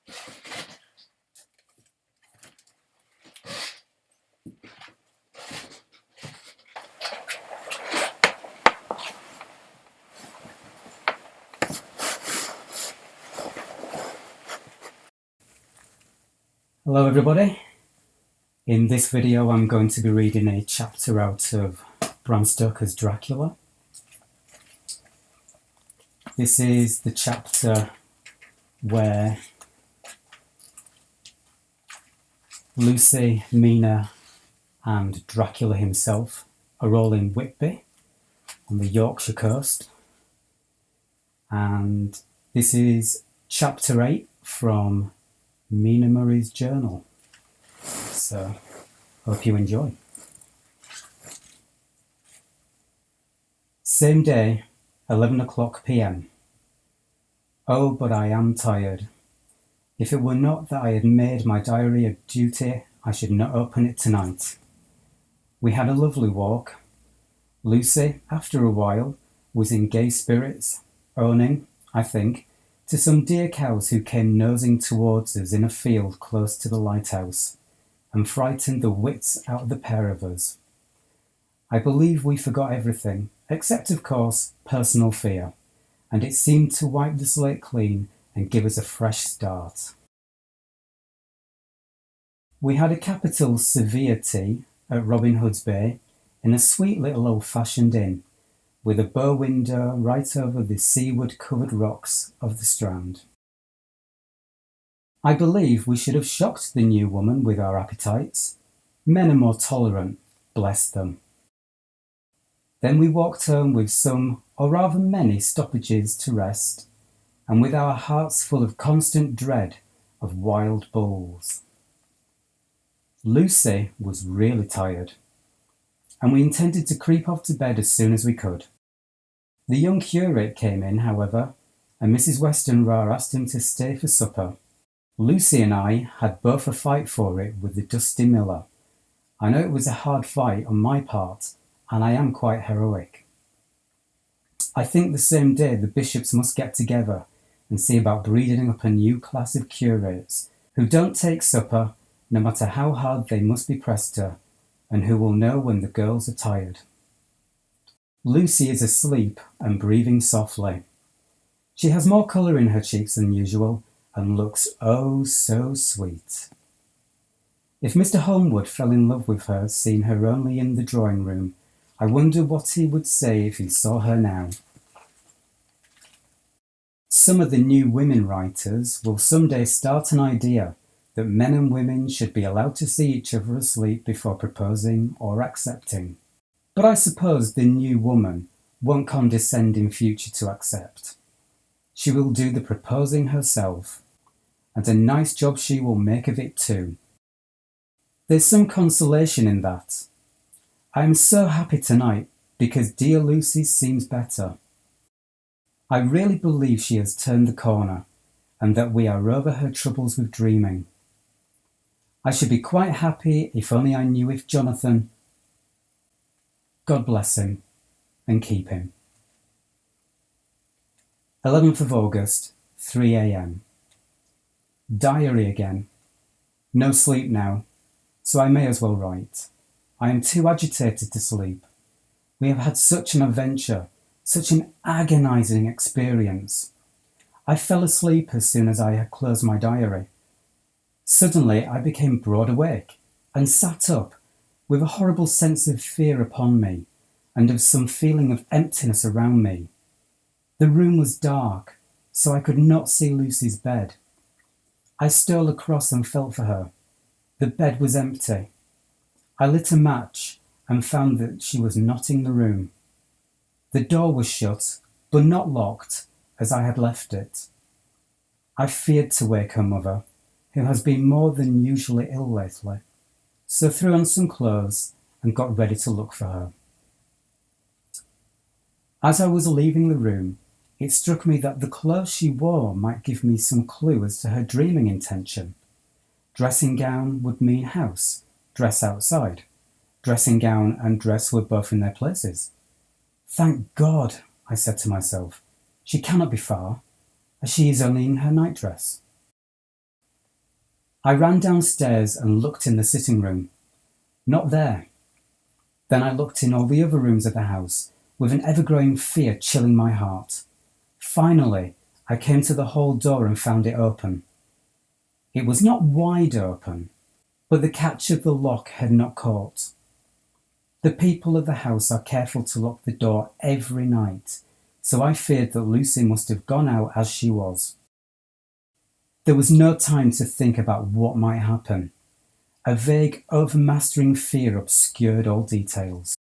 Hello everybody. In this video I'm going to be reading a chapter out of Bram Stoker's Dracula. This is the chapter where Lucy, Mina and Dracula himself are all in Whitby on the Yorkshire coast. And this is chapter 8 from Mina Murray's journal. So, hope you enjoy. Same day, 11 o'clock p.m. Oh, but I am tired. If it were not that I had made my diary a duty, I should not open it tonight. We had a lovely walk. Lucy, after a while, was in gay spirits, owning, I think, to some dear cows who came nosing towards us in a field close to the lighthouse, and frightened the wits out of the pair of us. I believe we forgot everything, except of course personal fear, and it seemed to wipe the slate clean and give us a fresh start. We had a capital severe tea at Robin Hood's Bay in a sweet little old-fashioned inn, with a bow window right over the seaward-covered rocks of the Strand. I believe we should have shocked the new woman with our appetites. Men are more tolerant, bless them. Then we walked home with some, or rather many, stoppages to rest, and with our hearts full of constant dread of wild bulls. Lucy was really tired, and we intended to creep off to bed as soon as we could. The young curate came in, however, and Mrs. Westenra asked him to stay for supper. Lucy and I had both a fight for it with the dusty miller. I know it was a hard fight on my part, and I am quite heroic. I think the same day the bishops must get together and see about breeding up a new class of curates who don't take supper, no matter how hard they must be pressed to, and who will know when the girls are tired. Lucy is asleep and breathing softly. She has more colour in her cheeks than usual and looks oh so sweet. If Mr. Holmwood fell in love with her, seeing her only in the drawing room, I wonder what he would say if he saw her now. Some of the new women writers will someday start an idea that men and women should be allowed to see each other asleep before proposing or accepting. But I suppose the new woman won't condescend in future to accept. She will do the proposing herself, and a nice job she will make of it too. There's some consolation in that. I am so happy tonight because dear Lucy seems better. I really believe she has turned the corner, and that we are over her troubles with dreaming. I should be quite happy if only I knew if Jonathan... God bless him, and keep him. 11th of August, 3 a.m. Diary again. No sleep now, so I may as well write. I am too agitated to sleep. We have had such an adventure, such an agonizing experience. I fell asleep as soon as I had closed my diary. Suddenly I became broad awake and sat up, with a horrible sense of fear upon me, and of some feeling of emptiness around me. The room was dark, so I could not see Lucy's bed. I stole across and felt for her. The bed was empty. I lit a match and found that she was not in the room. The door was shut, but not locked, as I had left it. I feared to wake her mother, who has been more than usually ill lately, so threw on some clothes and got ready to look for her. As I was leaving the room, it struck me that the clothes she wore might give me some clue as to her dreaming intention. Dressing gown would mean house, dress outside. Dressing gown and dress were both in their places. Thank God, I said to myself, she cannot be far, as she is only in her nightdress. I ran downstairs and looked in the sitting room. Not there. Then I looked in all the other rooms of the house, with an ever-growing fear chilling my heart. Finally, I came to the hall door and found it open. It was not wide open, but the catch of the lock had not caught. The people of the house are careful to lock the door every night, so I feared that Lucy must have gone out as she was. There was no time to think about what might happen. A vague, overmastering fear obscured all details.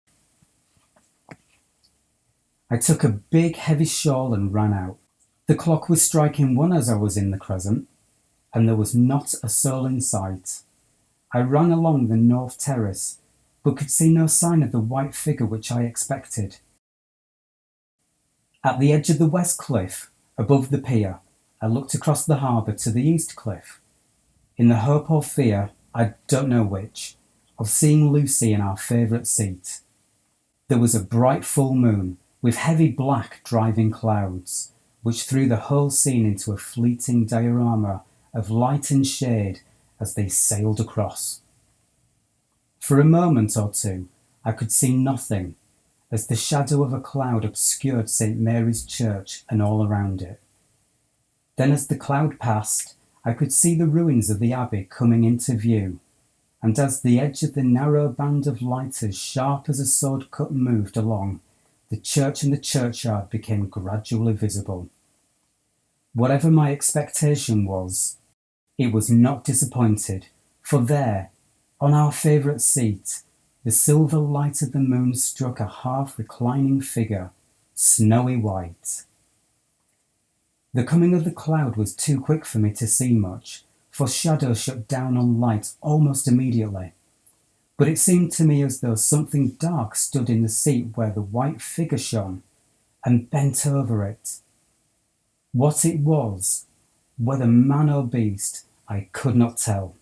I took a big, heavy shawl and ran out. The clock was striking 1 as I was in the crescent, and there was not a soul in sight. I ran along the north terrace, but could see no sign of the white figure which I expected. At the edge of the west cliff, above the pier, I looked across the harbour to the east cliff, in the hope or fear, I don't know which, of seeing Lucy in our favourite seat. There was a bright full moon, with heavy black driving clouds, which threw the whole scene into a fleeting diorama of light and shade as they sailed across. For a moment or two, I could see nothing, as the shadow of a cloud obscured St. Mary's Church and all around it. Then as the cloud passed, I could see the ruins of the abbey coming into view, and as the edge of the narrow band of light as sharp as a sword cut moved along, the church and the churchyard became gradually visible. Whatever my expectation was, it was not disappointed, for there, on our favourite seat, the silver light of the moon struck a half-reclining figure, snowy white. The coming of the cloud was too quick for me to see much, for shadow shut down on light almost immediately. But it seemed to me as though something dark stood in the seat where the white figure shone, and bent over it. What it was, whether man or beast, I could not tell.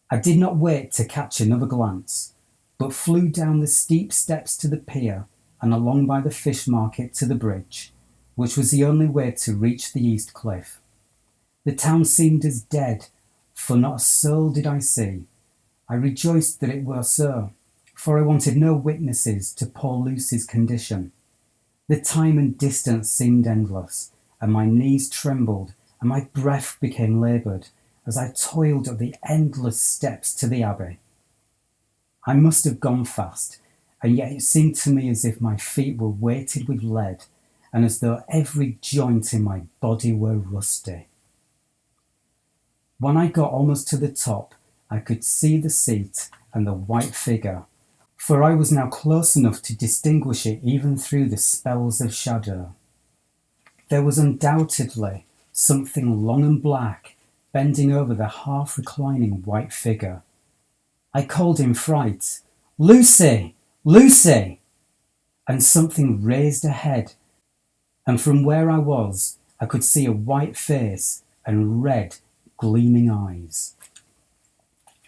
I did not wait to catch another glance, but flew down the steep steps to the pier and along by the fish market to the bridge, which was the only way to reach the east cliff. The town seemed as dead, for not a soul did I see. I rejoiced that it were so, for I wanted no witnesses to poor Lucy's condition. The time and distance seemed endless, and my knees trembled and my breath became laboured as I toiled up the endless steps to the abbey. I must have gone fast, and yet it seemed to me as if my feet were weighted with lead, and as though every joint in my body were rusty. When I got almost to the top, I could see the seat and the white figure, for I was now close enough to distinguish it even through the spells of shadow. There was undoubtedly something long and black bending over the half-reclining white figure. I called in fright, "Lucy! Lucy!" And something raised a head, and from where I was, I could see a white face and red, gleaming eyes.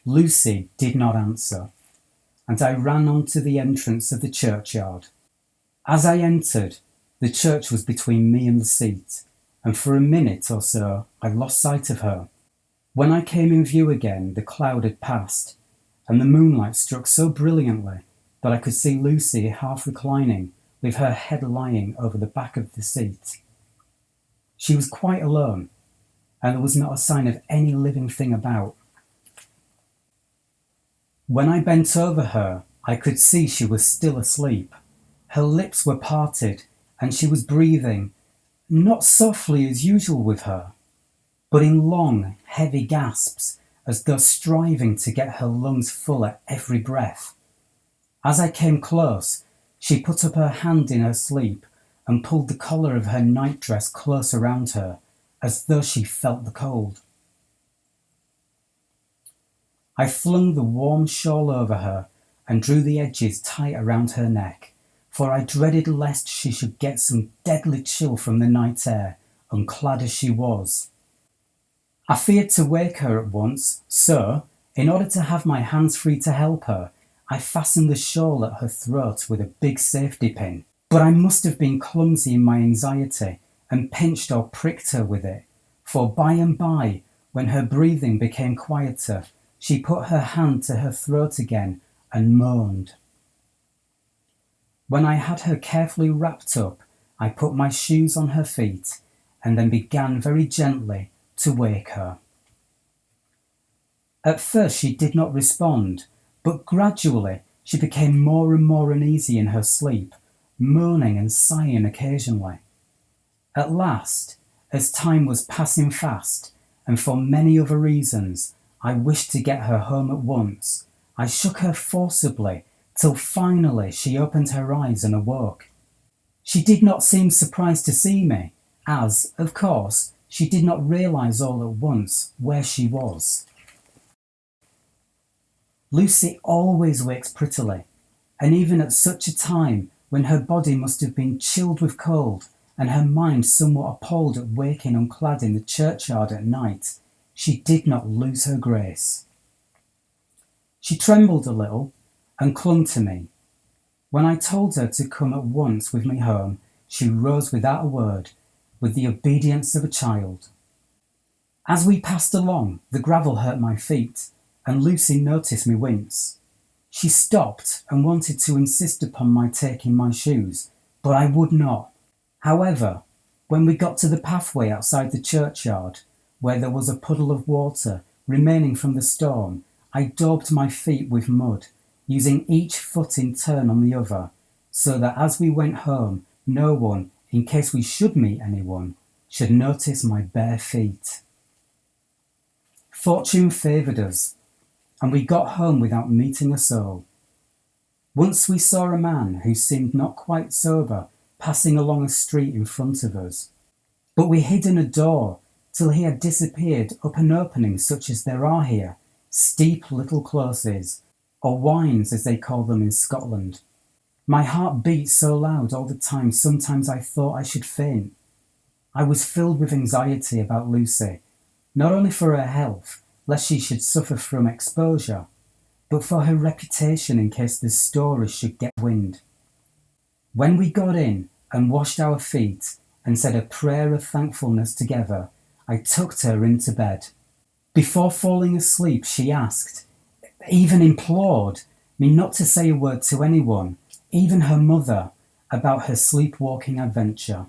Lucy did not answer, and I ran on to the entrance of the churchyard. As I entered, the church was between me and the seat, and for a minute or so I lost sight of her. When I came in view again, the cloud had passed, and the moonlight struck so brilliantly that I could see Lucy half reclining, with her head lying over the back of the seat. She was quite alone, and there was not a sign of any living thing about. When I bent over her, I could see she was still asleep. Her lips were parted, and she was breathing, not softly as usual with her, but in long, heavy gasps, as though striving to get her lungs full at every breath. As I came close, she put up her hand in her sleep and pulled the collar of her nightdress close around her, as though she felt the cold. I flung the warm shawl over her and drew the edges tight around her neck, for I dreaded lest she should get some deadly chill from the night air, unclad as she was. I feared to wake her at once, so, in order to have my hands free to help her, I fastened the shawl at her throat with a big safety pin. But I must have been clumsy in my anxiety and pinched or pricked her with it, for by and by when her breathing became quieter, she put her hand to her throat again and moaned. When I had her carefully wrapped up, I put my shoes on her feet and then began very gently to wake her. At first she did not respond, but gradually she became more and more uneasy in her sleep, moaning and sighing occasionally. At last, as time was passing fast, and for many other reasons, I wished to get her home at once, I shook her forcibly till finally she opened her eyes and awoke. She did not seem surprised to see me, as, of course, she did not realise all at once where she was. Lucy always wakes prettily, and even at such a time when her body must have been chilled with cold and her mind somewhat appalled at waking unclad in the churchyard at night, she did not lose her grace. She trembled a little and clung to me. When I told her to come at once with me home, she rose without a word, with the obedience of a child. As we passed along, the gravel hurt my feet, and Lucy noticed me wince. She stopped and wanted to insist upon my taking my shoes, but I would not. However, when we got to the pathway outside the churchyard, where there was a puddle of water remaining from the storm, I daubed my feet with mud, using each foot in turn on the other, so that as we went home, no one, in case we should meet anyone, should notice my bare feet. Fortune favoured us, and we got home without meeting a soul. Once we saw a man who seemed not quite sober passing along a street in front of us, but we hid in a door till he had disappeared up an opening such as there are here, steep little closes, or wynds as they call them in Scotland. My heart beat so loud all the time sometimes I thought I should faint. I was filled with anxiety about Lucy, not only for her health, lest she should suffer from exposure, but for her reputation in case the story should get wind. When we got in and washed our feet and said a prayer of thankfulness together, I tucked her into bed. Before falling asleep, she asked, even implored, me not to say a word to anyone, even her mother, about her sleepwalking adventure.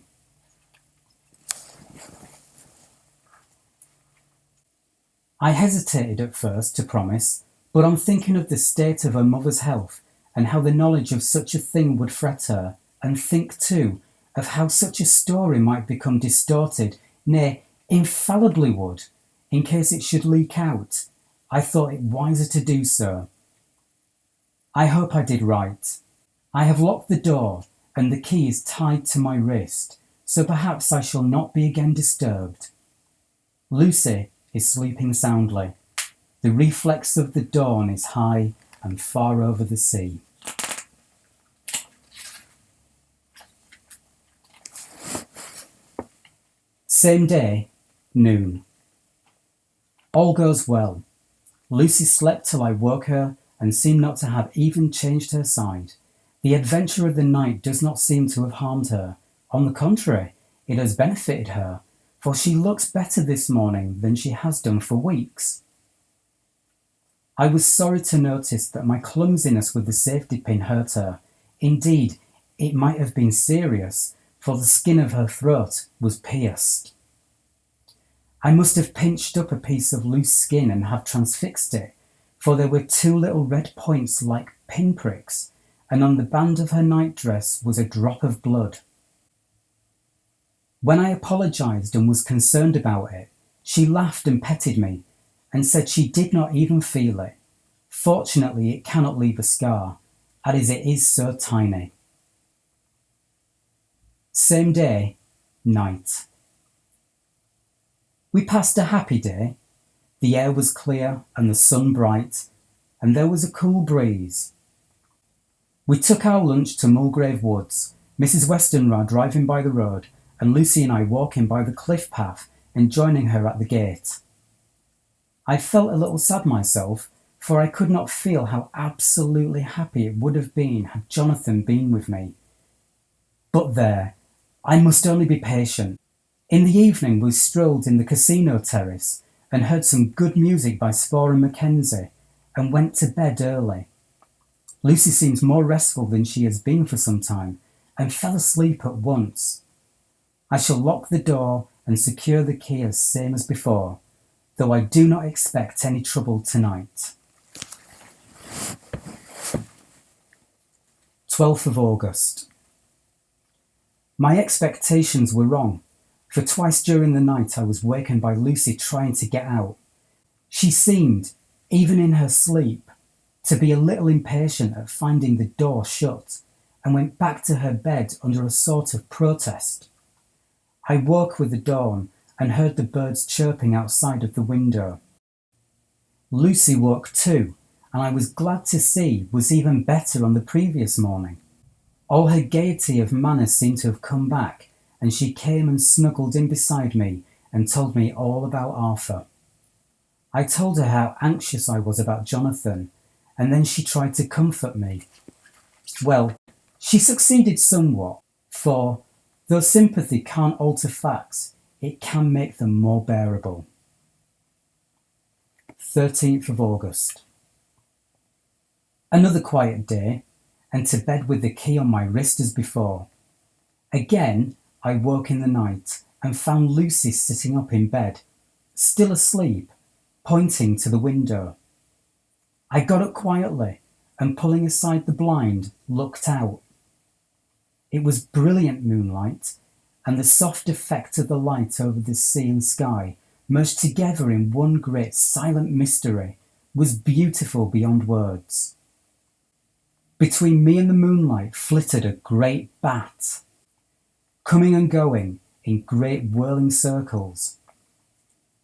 I hesitated at first to promise, but on thinking of the state of her mother's health and how the knowledge of such a thing would fret her, and think too of how such a story might become distorted, nay, infallibly would, in case it should leak out, I thought it wiser to do so. I hope I did right. I have locked the door, and the key is tied to my wrist, so perhaps I shall not be again disturbed. Lucy is sleeping soundly. The reflex of the dawn is high and far over the sea. Same day, noon. All goes well. Lucy slept till I woke her and seemed not to have even changed her side. The adventure of the night does not seem to have harmed her. On the contrary, it has benefited her, for she looks better this morning than she has done for weeks. I was sorry to notice that my clumsiness with the safety pin hurt her. Indeed, it might have been serious, for the skin of her throat was pierced. I must have pinched up a piece of loose skin and have transfixed it, for there were two little red points like pinpricks, and on the band of her nightdress was a drop of blood. When I apologised and was concerned about it, she laughed and petted me, and said she did not even feel it. Fortunately, it cannot leave a scar, as it is so tiny. Same day, night. We passed a happy day. The air was clear and the sun bright, and there was a cool breeze. We took our lunch to Mulgrave Woods, Mrs. Westenra driving by the road, and Lucy and I walking by the cliff path and joining her at the gate. I felt a little sad myself, for I could not feel how absolutely happy it would have been had Jonathan been with me. But there, I must only be patient. In the evening we strolled in the casino terrace, and heard some good music by Spore and Mackenzie and went to bed early. Lucy seems more restful than she has been for some time and fell asleep at once. I shall lock the door and secure the key as same as before, though I do not expect any trouble tonight. 12th of August. My expectations were wrong, for twice during the night I was wakened by Lucy trying to get out. She seemed, even in her sleep, to be a little impatient at finding the door shut, and went back to her bed under a sort of protest. I woke with the dawn and heard the birds chirping outside of the window. Lucy woke too, and I was glad to see was even better on the previous morning. All her gaiety of manner seemed to have come back, and she came and snuggled in beside me and told me all about Arthur. I told her how anxious I was about Jonathan, and then she tried to comfort me. Well, she succeeded somewhat, for, though sympathy can't alter facts, it can make them more bearable. 13th of August. Another quiet day, and to bed with the key on my wrist as before. Again, I woke in the night and found Lucy sitting up in bed, still asleep, pointing to the window. I got up quietly and, pulling aside the blind, looked out. It was brilliant moonlight, and the soft effect of the light over the sea and sky, merged together in one great silent mystery, was beautiful beyond words. Between me and the moonlight flitted a great bat, coming and going in great whirling circles.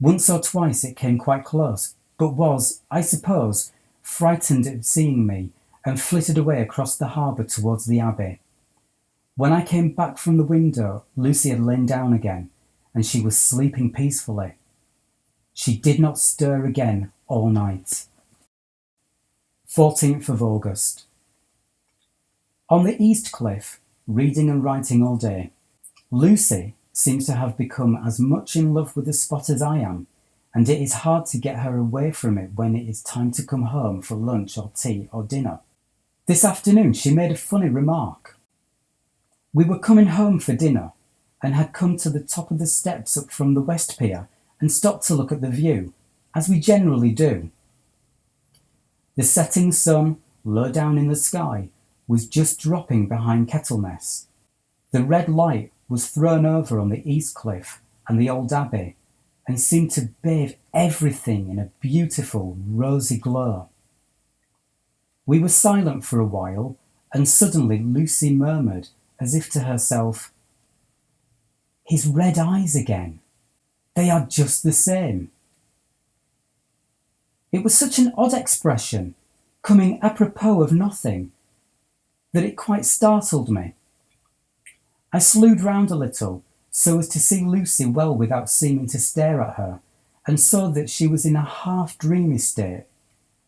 Once or twice it came quite close, but was, I suppose, frightened at seeing me and flitted away across the harbour towards the Abbey. When I came back from the window, Lucy had lain down again, and she was sleeping peacefully. She did not stir again all night. 14th of August. On the East Cliff, reading and writing all day, Lucy seems to have become as much in love with the spot as I am, and it is hard to get her away from it when it is time to come home for lunch or tea or dinner. This afternoon she made a funny remark. We were coming home for dinner and had come to the top of the steps up from the West Pier and stopped to look at the view, as we generally do. The setting sun, low down in the sky, was just dropping behind Kettleness. The red light was thrown over on the East Cliff and the old Abbey, and seemed to bathe everything in a beautiful rosy glow. We were silent for a while, and suddenly Lucy murmured, as if to herself, "His red eyes again. They are just the same." It was such an odd expression, coming apropos of nothing, that it quite startled me. I slewed round a little, so as to see Lucy well without seeming to stare at her, and saw that she was in a half-dreamy state,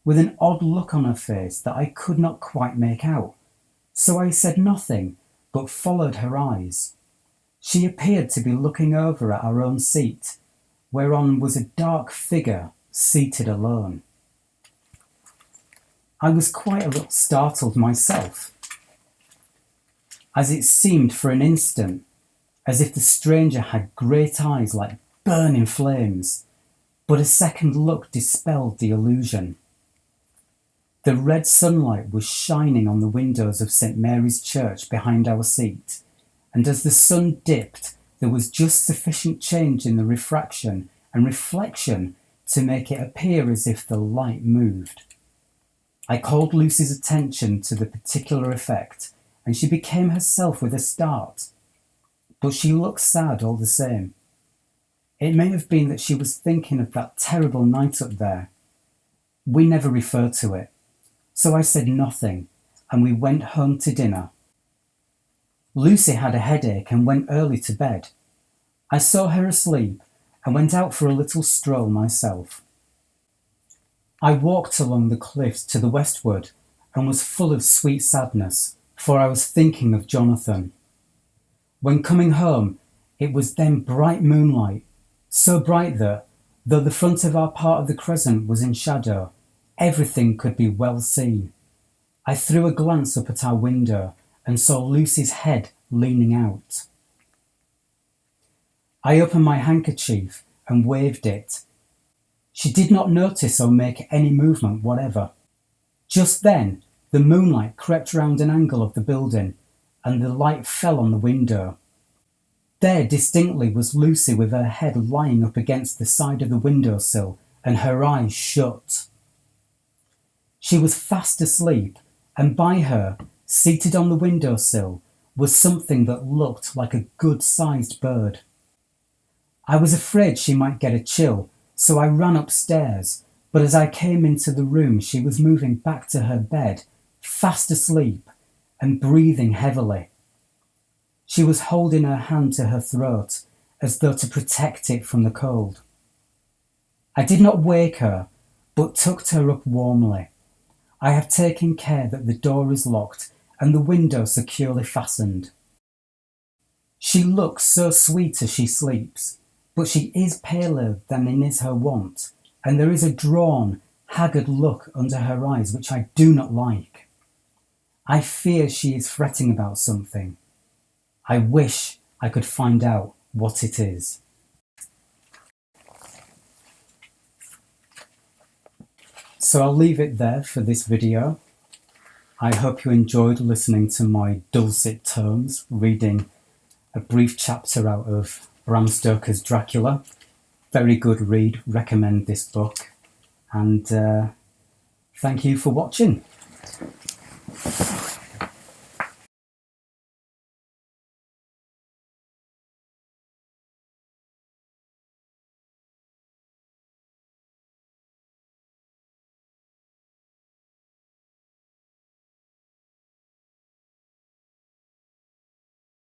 with an odd look on her face that I could not quite make out. So I said nothing, but followed her eyes. She appeared to be looking over at our own seat, whereon was a dark figure seated alone. I was quite a little startled myself, as it seemed for an instant as if the stranger had great eyes like burning flames, but a second look dispelled the illusion. The red sunlight was shining on the windows of St. Mary's Church behind our seat, and as the sun dipped, there was just sufficient change in the refraction and reflection to make it appear as if the light moved. I called Lucy's attention to the particular effect, and she became herself with a start, but she looked sad all the same. It may have been that she was thinking of that terrible night up there. We never referred to it, so I said nothing, and we went home to dinner. Lucy had a headache and went early to bed. I saw her asleep and went out for a little stroll myself. I walked along the cliffs to the westward and was full of sweet sadness, for I was thinking of Jonathan. When coming home, it was then bright moonlight, so bright that, Though the front of our part of the crescent was in shadow, everything could be well seen. I threw a glance up at our window and saw Lucy's head leaning out. I opened my handkerchief and waved it. She did not notice or make any movement whatever. Just then, the moonlight crept round an angle of the building, and the light fell on the window. There distinctly was Lucy with her head lying up against the side of the windowsill and her eyes shut. She was fast asleep, and by her, seated on the windowsill, was something that looked like a good-sized bird. I was afraid she might get a chill, so I ran upstairs, but as I came into the room she was moving back to her bed, fast asleep, and breathing heavily. She was holding her hand to her throat, as though to protect it from the cold. I did not wake her, but tucked her up warmly. I have taken care that the door is locked and the window securely fastened. She looks so sweet as she sleeps, but she is paler than is her wont, and there is a drawn, haggard look under her eyes which I do not like. I fear she is fretting about something. I wish I could find out what it is. So I'll leave it there for this video. I hope you enjoyed listening to my dulcet tones, reading a brief chapter out of Bram Stoker's Dracula. Very good read, recommend this book. And thank you for watching.